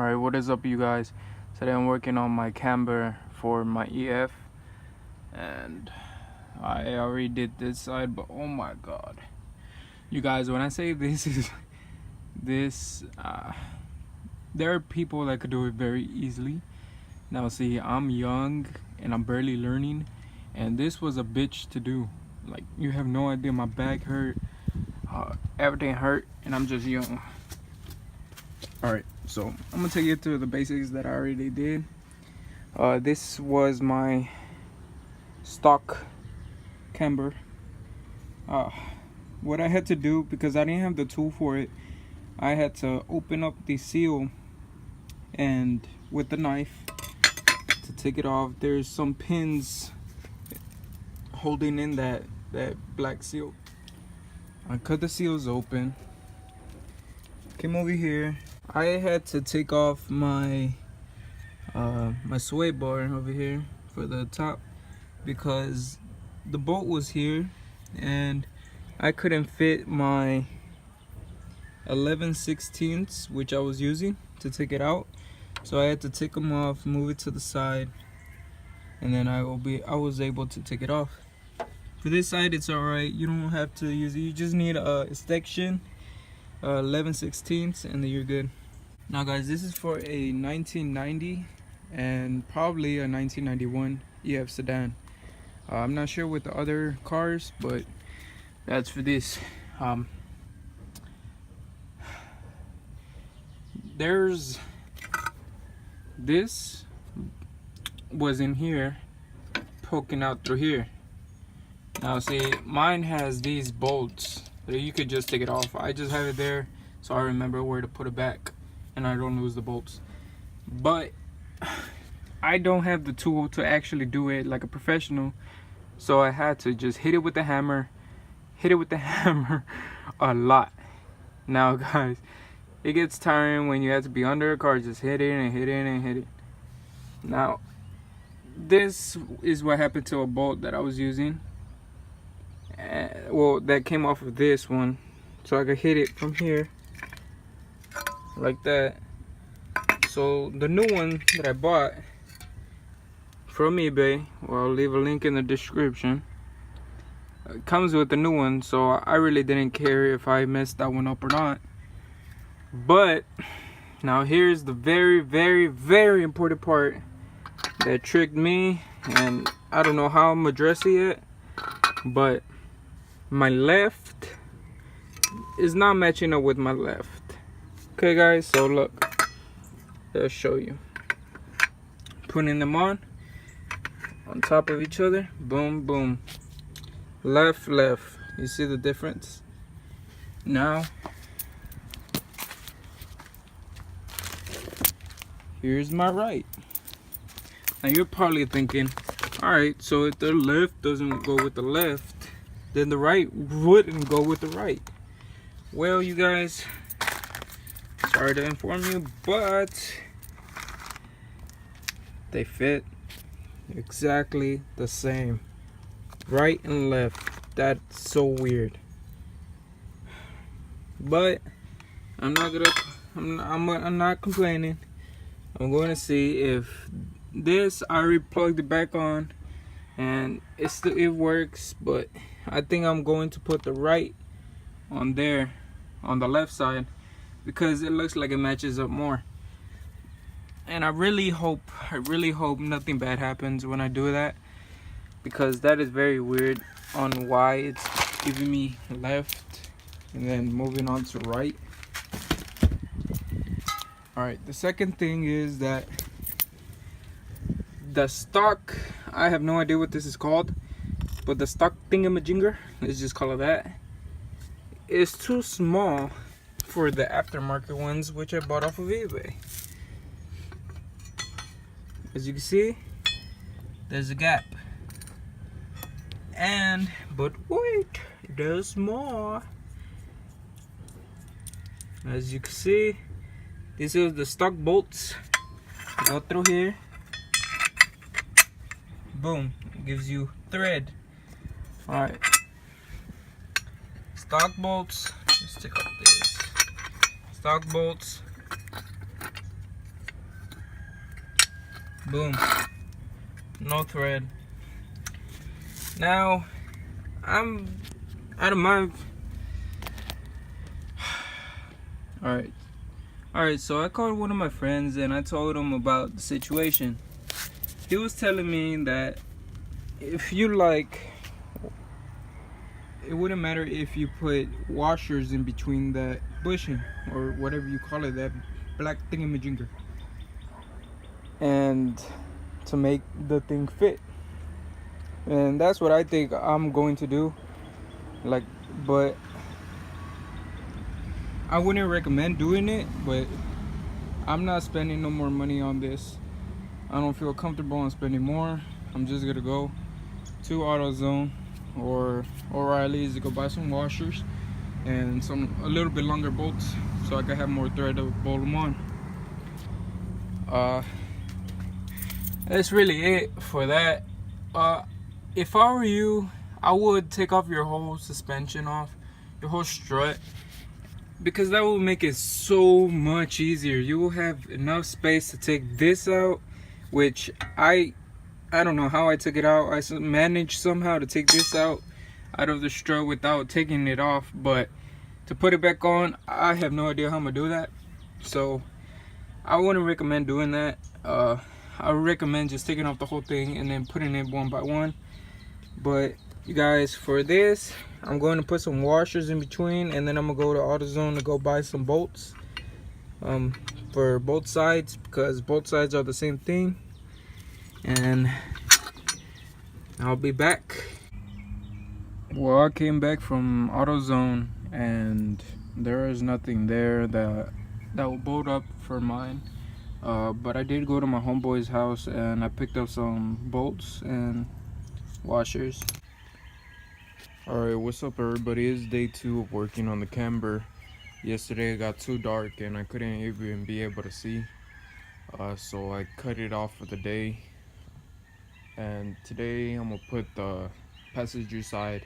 Alright, what is up you guys? Today I'm working on my camber for my EF, and I already did this side, but oh my god. You guys, when I say this is there are people that could do it very easily. Now see, I'm young and I'm barely learning, and this was a bitch to do. Like, you have no idea, my back hurt, everything hurt, and I'm just young. Alright, so I'm gonna take you through the basics that I already did. This was my stock camber. What I had to do, because I didn't have the tool for it, I had to open up the seal and with the knife to take it off. There's some pins holding in that black seal. I cut the seals open, came over here. I had to take off my my sway bar over here for the top because the bolt was here and I couldn't fit my 11/16, which I was using to take it out. So I had to take them off, move it to the side, and then I was able to take it off. For this side, it's alright. You don't have to use it. You just need a section, 11/16, and then you're good. Now guys, this is for a 1990 and probably a 1991 EF sedan. I'm not sure with the other cars, but that's for this. This was in here, poking out through here. Now see, mine has these bolts that you could just take it off. I just have it there so I remember where to put it back and I don't lose the bolts. But I don't have the tool to actually do it like a professional, so I had to just hit it with the hammer a lot. Now guys, it gets tiring when you have to be under a car, just hit it and hit it and hit it. Now this is what happened to a bolt that I was using, well, that came off of this one, so I could hit it from here like that. So the new one that I bought from eBay, well, I'll leave a link in the description, it comes with the new one, so I really didn't care if I messed that one up or not. But now here's the very, very, very important part that tricked me, and I don't know how I'm addressing it, but my left is not matching up with my left. Okay guys, so look, let's show you. Putting them on top of each other, boom boom, left left. You see the difference? Now here's my right. Now you're probably thinking, alright, so if the left doesn't go with the left, then the right wouldn't go with the right. Well, you guys, sorry to inform you, but they fit exactly the same, right and left. That's so weird. But I'm not complaining. I'm going to see if this, I already plugged it back on and it works, but I think I'm going to put the right on there on the left side because it looks like it matches up more. And I really hope nothing bad happens when I do that, because that is very weird on why it's giving me left and then moving on to right. Alright, the second thing is that the stock, I have no idea what this is called, but the stock thingamajigger, let's just call it that, is too small for the aftermarket ones, which I bought off of eBay. As you can see, there's a gap. But wait, there's more. As you can see, this is the stock bolts. Go through here. Boom, it gives you thread. Alright. Stock bolts. Let's take off this. Stock bolts Boom. No thread. Now I'm out of my Alright, so I called one of my friends and I told him about the situation. He was telling me that if you it wouldn't matter if you put washers in between that bushing or whatever you call it, that black thingamajigger, and to make the thing fit. And that's what I think I'm going to do. But I wouldn't recommend doing it, but I'm not spending no more money on this. I don't feel comfortable on spending more. I'm just gonna go to AutoZone or O'Reilly's to go buy some washers and a little bit longer bolts so I can have more thread to bolt them on. That's really it for that. If I were you, I would take off your whole suspension off, your whole strut, because that will make it so much easier. You will have enough space to take this out, which I don't know how I took it out. I managed somehow to take this out of the strut without taking it off, but to put it back on, I have no idea how I'm gonna do that. So I wouldn't recommend doing that. I would recommend just taking off the whole thing and then putting it one by one. But you guys, for this, I'm going to put some washers in between, and then I'm gonna go to AutoZone to go buy some bolts for both sides, because both sides are the same thing. And I'll be back. Well, I came back from AutoZone and there is nothing there that will bolt up for mine. But I did go to my homeboy's house and I picked up some bolts and washers. Alright, what's up everybody? It's day 2 of working on the camber. Yesterday it got too dark and I couldn't even be able to see. So I cut it off for the day. And today I'm gonna put the passenger side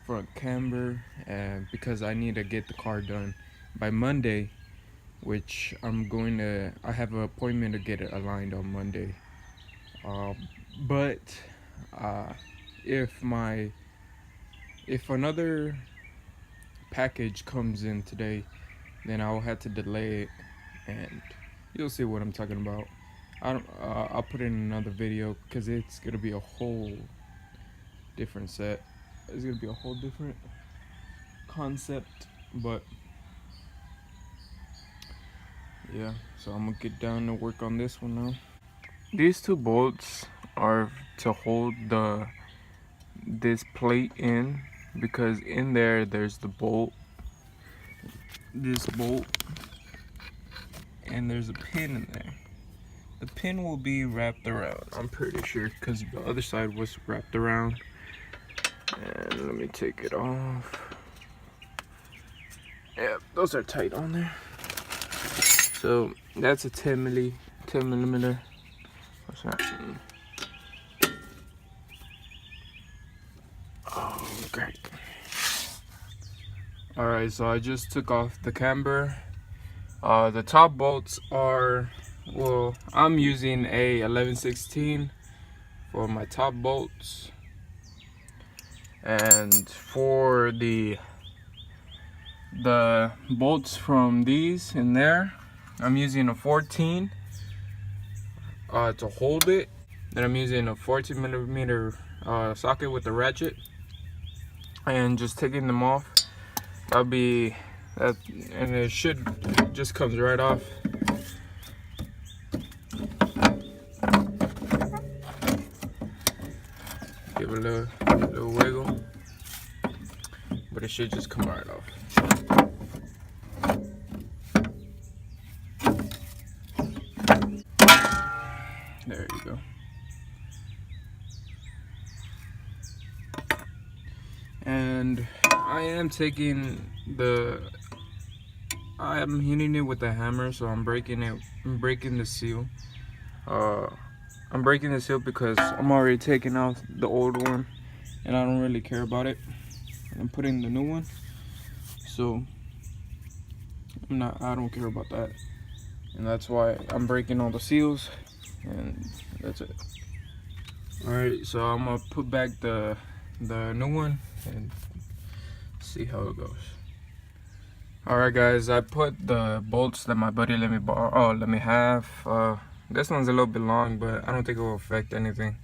front camber, and because I need to get the car done by Monday, which I have an appointment to get it aligned on Monday. But if another package comes in today, then I'll have to delay it, and you'll see what I'm talking about. I'll put it in another video because it's gonna be a whole different set. It's gonna be a whole different concept, but yeah. So I'm gonna get down to work on this one now. These 2 bolts are to hold this plate in, because in there's the bolt, this bolt, and there's a pin in there. The pin will be wrapped around, I'm pretty sure, because the other side was wrapped around. And let me take it off. Yeah, those are tight on there. So that's a 10 millimeter. What's that? Oh, great. Alright, so I just took off the camber. The top bolts are, well, I'm using a 11/16 for my top bolts, and for the bolts from these in there, I'm using a 14 to hold it. Then I'm using a 14 millimeter socket with the ratchet, and just taking them off. That'll be that, and it just comes right off. Give it a little wiggle, but it should just come right off. There you go. And I am taking I am hitting it with a hammer, so I'm breaking the seal. I'm breaking the seal because I'm already taking off the old one and I don't really care about it. I'm putting the new one, so I don't care about that, and that's why I'm breaking all the seals and that's it. Alright, so I'm gonna put back the new one and see how it goes. Alright guys, I put the bolts that my buddy let me have. This one's a little bit long, but I don't think it will affect anything.